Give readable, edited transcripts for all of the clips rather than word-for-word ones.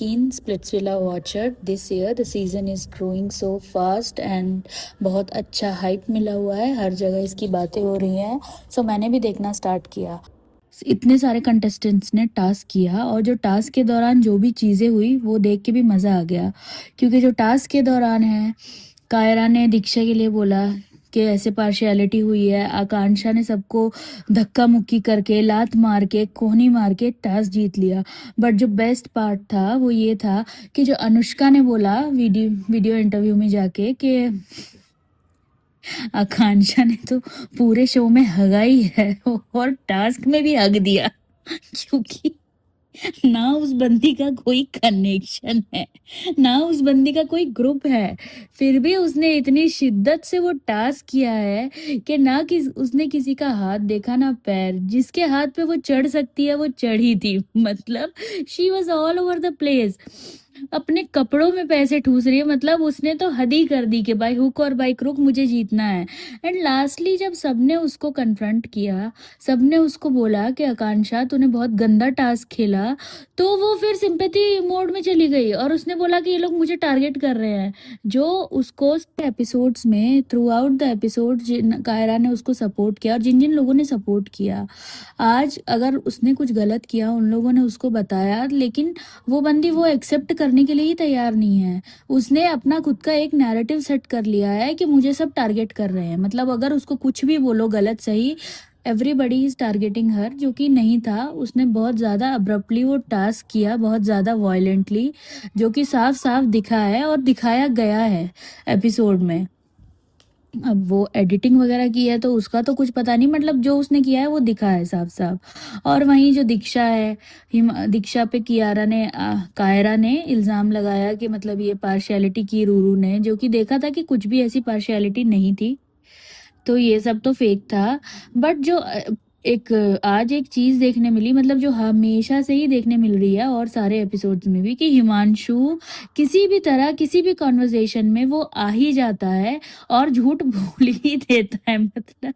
keen Splitsvilla watcher. This year the season is growing so fast and बहुत अच्छा hype मिला हुआ है, हर जगह इसकी बातें हो रही हैं। सो मैंने भी देखना स्टार्ट किया। इतने सारे कंटेस्टेंट्स ने टास्क किया और जो टास्क के दौरान जो भी चीज़ें हुई वो देख के भी मज़ा आ गया, क्योंकि जो टास्क के दौरान है, कायरा ने दीक्षा के लिए बोला कि ऐसे पार्शियलिटी हुई है। आकांक्षा ने सबको धक्का मुक्की करके, लात मार के, कोहनी मार के टास्क जीत लिया। बट जो बेस्ट पार्ट था वो ये था कि जो अनुष्का ने बोला वीडियो इंटरव्यू में जाके कि आकांक्षा ने तो पूरे शो में हगा ही है और टास्क में भी हग दिया क्योंकि ना उस बंदी का कोई कनेक्शन है, ना उस बंदी का कोई ग्रुप है, फिर भी उसने इतनी शिद्दत से वो टास्क किया है कि ना कि उसने किसी का हाथ देखा ना पैर। जिसके हाथ पे वो चढ़ सकती है वो चढ़ी थी। मतलब she was all over the place. अपने कपड़ों में पैसे ठूस रही है। मतलब उसने तो हद ही कर दी कि बाई हुक और बाई क्रुक मुझे जीतना है। एंड लास्टली जब सबने उसको कन्फ्रंट किया, सबने उसको बोला कि आकांक्षा तूने बहुत गंदा टास्क खेला, तो वो फिर सिंपैथी मोड में चली गई और उसने बोला कि ये लोग मुझे टारगेट कर रहे हैं। जो उसको एपिसोड्स में throughout the episode Kaira ने उसको सपोर्ट किया, और जिन जिन लोगों ने सपोर्ट किया, आज अगर उसने कुछ गलत किया उन लोगों ने उसको बताया, लेकिन वो बंदी वो एक्सेप्ट करने के लिए ही तैयार नहीं है। उसने अपना खुद का एक नैरेटिव सेट कर लिया है कि मुझे सब टारगेट कर रहे हैं। मतलब अगर उसको कुछ भी बोलो गलत सही, एवरीबडी इज टारगेटिंग हर, जो कि नहीं था। उसने बहुत ज़्यादा अब्रप्टली वो टास्क किया, बहुत ज़्यादा वायलेंटली, जो कि साफ साफ दिखा है और दिखाया गया है एपिसोड में। अब वो एडिटिंग वगैरह की है तो उसका तो कुछ पता नहीं, मतलब जो उसने किया है वो दिखा है साफ साफ। और वहीं जो दीक्षा है, दीक्षा पे कायरा ने इल्ज़ाम लगाया कि मतलब ये पार्शियलिटी की रूरू ने, जो कि देखा था कि कुछ भी ऐसी पार्शियलिटी नहीं थी। तो ये सब तो फेक था। बट जो आज एक चीज देखने मिली, मतलब जो हमेशा से ही देखने मिल रही है और सारे एपिसोड्स में भी, कि हिमांशु किसी भी तरह किसी भी कॉन्वर्सेशन में वो आ ही जाता है और झूठ बोल ही देता है। मतलब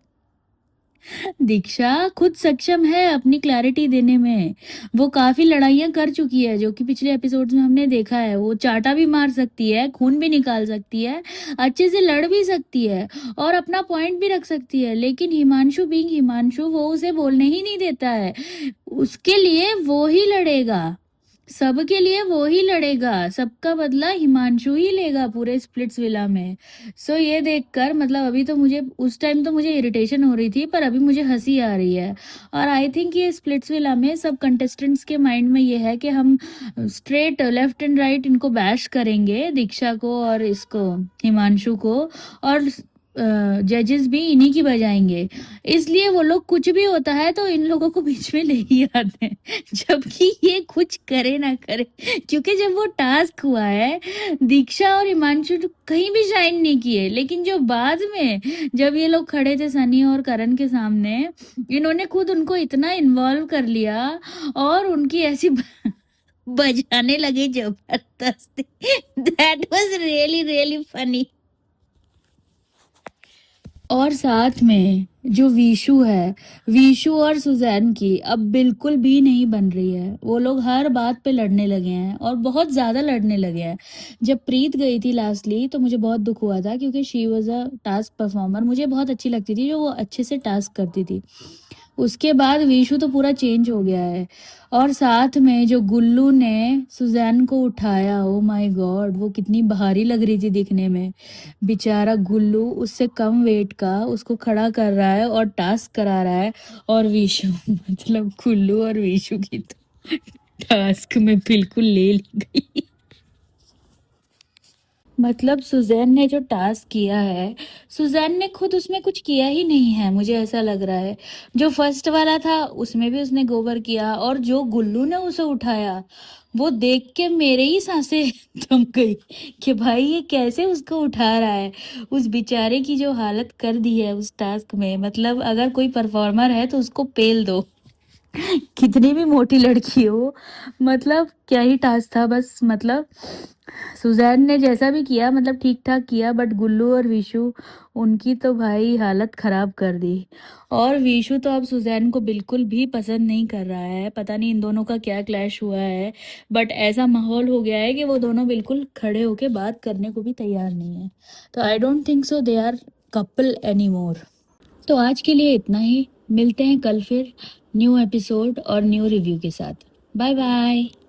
दीक्षा खुद सक्षम है अपनी क्लैरिटी देने में। वो काफी लड़ाइयां कर चुकी है, जो कि पिछले एपिसोड्स में हमने देखा है। वो चाटा भी मार सकती है, खून भी निकाल सकती है, अच्छे से लड़ भी सकती है और अपना पॉइंट भी रख सकती है। लेकिन हिमांशु बीइंग हिमांशु, वो उसे बोलने ही नहीं देता है। उसके लिए वो ही लड़ेगा, सबके लिए वो ही लड़ेगा, सबका बदला हिमांशु ही लेगा पूरे स्प्लिट्स विला में। सो ये देखकर, मतलब अभी तो मुझे, उस टाइम तो मुझे इरिटेशन हो रही थी, पर अभी मुझे हंसी आ रही है। और आई थिंक ये स्प्लिट्स विला में सब कंटेस्टेंट्स के माइंड में ये है कि हम स्ट्रेट लेफ्ट एंड राइट इनको बैश करेंगे, दीक्षा को और इसको हिमांशु को, और जजेस भी इन्हीं की बजाएंगे। इसलिए वो लोग कुछ भी होता है तो इन लोगों को बीच में ले ही आते हैं, जबकि ये कुछ करे ना करे। क्योंकि जब वो टास्क हुआ है, दीक्षा और हिमांशु तो कहीं भी शाइन नहीं किए, लेकिन जो बाद में जब ये लोग खड़े थे सनी और करण के सामने, इन्होंने खुद उनको इतना इन्वॉल्व कर लिया और उनकी ऐसी बजाने लगे जबरदस्ती। That was really really funny. और साथ में जो वीशु है, वीशु और सुजैन की अब बिल्कुल भी नहीं बन रही है। वो लोग हर बात पे लड़ने लगे हैं और बहुत ज्यादा लड़ने लगे हैं। जब प्रीत गई थी लास्टली तो मुझे बहुत दुख हुआ था, क्योंकि she was a task performer, मुझे बहुत अच्छी लगती थी जो वो अच्छे से टास्क करती थी। उसके बाद विशु तो पूरा चेंज हो गया है। और साथ में जो गुल्लू ने सुजैन को उठाया, ओ माय गॉड, वो कितनी भारी लग रही थी दिखने में। बेचारा गुल्लू उससे कम वेट का उसको खड़ा कर रहा है और टास्क करा रहा है। और विशु मतलब गुल्लू और विशु की तो टास्क में बिल्कुल ले ली गई। मतलब सुजैन ने जो टास्क किया है, सुजैन ने खुद उसमें कुछ किया ही नहीं है, मुझे ऐसा लग रहा है। जो फर्स्ट वाला था उसमें भी उसने गोबर किया, और जो गुल्लू ने उसे उठाया, वो देख के मेरे ही सांसें थम गई कि भाई ये कैसे उसको उठा रहा है। उस बेचारे की जो हालत कर दी है उस टास्क में, मतलब अगर कोई परफॉर्मर है तो उसको पेल दो। कितनी भी मोटी लड़की हो, मतलब क्या ही टास्क था। बस मतलब सुजैन ने जैसा भी किया मतलब ठीक ठाक किया, बट गुल्लू और विशु, उनकी तो भाई हालत खराब कर दी। और विशु तो अब सुजैन को बिल्कुल भी पसंद नहीं कर रहा है, पता नहीं इन दोनों का क्या क्लैश हुआ है। बट ऐसा माहौल हो गया है कि वो दोनों बिल्कुल खड़े होके बात करने को भी तैयार नहीं है। तो I don't think so they are couple any more. तो आज के लिए इतना ही, मिलते हैं कल फिर न्यू एपिसोड और न्यू रिव्यू के साथ। Bye bye.